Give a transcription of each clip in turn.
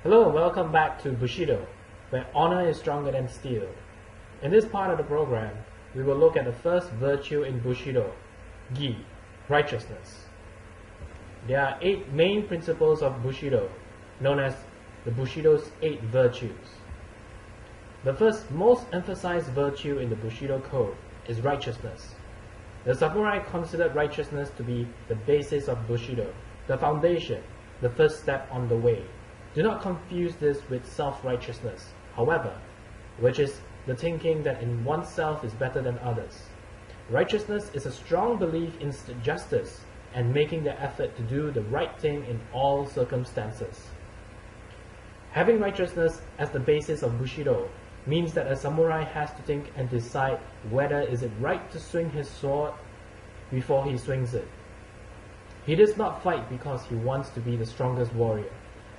Hello and welcome back to Bushido, where honor is stronger than steel. In this part of the program, we will look at the first virtue in Bushido, gi, righteousness. There are 8 main principles of Bushido, known as the Bushido's 8 virtues. The first most emphasized virtue in the Bushido code is righteousness. The samurai considered righteousness to be the basis of Bushido, the foundation, the first step on the way. Do not confuse this with self-righteousness, however, which is the thinking that in oneself is better than others. Righteousness is a strong belief in justice and making the effort to do the right thing in all circumstances. Having righteousness as the basis of Bushido means that a samurai has to think and decide whether is it right to swing his sword before he swings it. He does not fight because he wants to be the strongest warrior,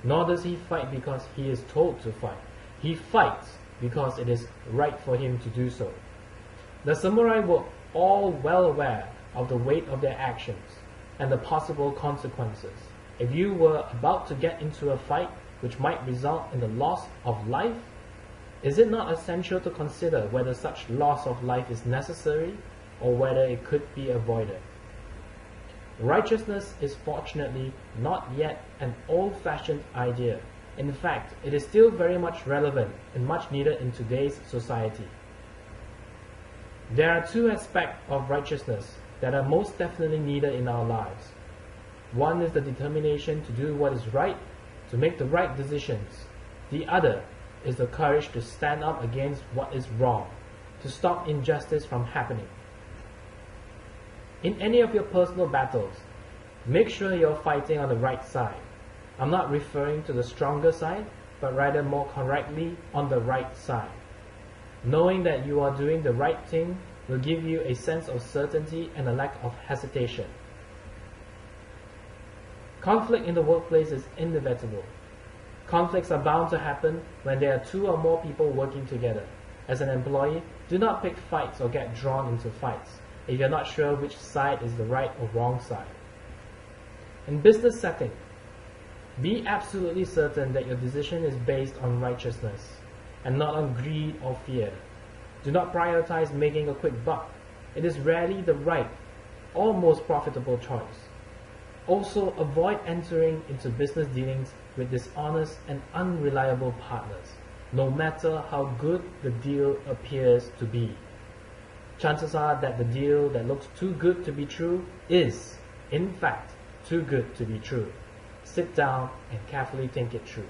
nor does he fight because he is told to fight. He fights because it is right for him to do so. The samurai were all well aware of the weight of their actions and the possible consequences. If you were about to get into a fight which might result in the loss of life, is it not essential to consider whether such loss of life is necessary or whether it could be avoided? Righteousness is fortunately not yet an old-fashioned idea. In fact, it is still very much relevant and much needed in today's society. There are 2 aspects of righteousness that are most definitely needed in our lives. One is the determination to do what is right, to make the right decisions. The other is the courage to stand up against what is wrong, to stop injustice from happening. In any of your personal battles, make sure you're fighting on the right side. I'm not referring to the stronger side, but rather more correctly on the right side. Knowing that you are doing the right thing will give you a sense of certainty and a lack of hesitation. Conflict in the workplace is inevitable. Conflicts are bound to happen when there are 2 or more people working together. As an employee, do not pick fights or get drawn into fights if you're not sure which side is the right or wrong side. In business setting, be absolutely certain that your decision is based on righteousness and not on greed or fear. Do not prioritize making a quick buck. It is rarely the right or most profitable choice. Also, avoid entering into business dealings with dishonest and unreliable partners, no matter how good the deal appears to be. Chances are that the deal that looks too good to be true is, in fact, too good to be true. Sit down and carefully think it through.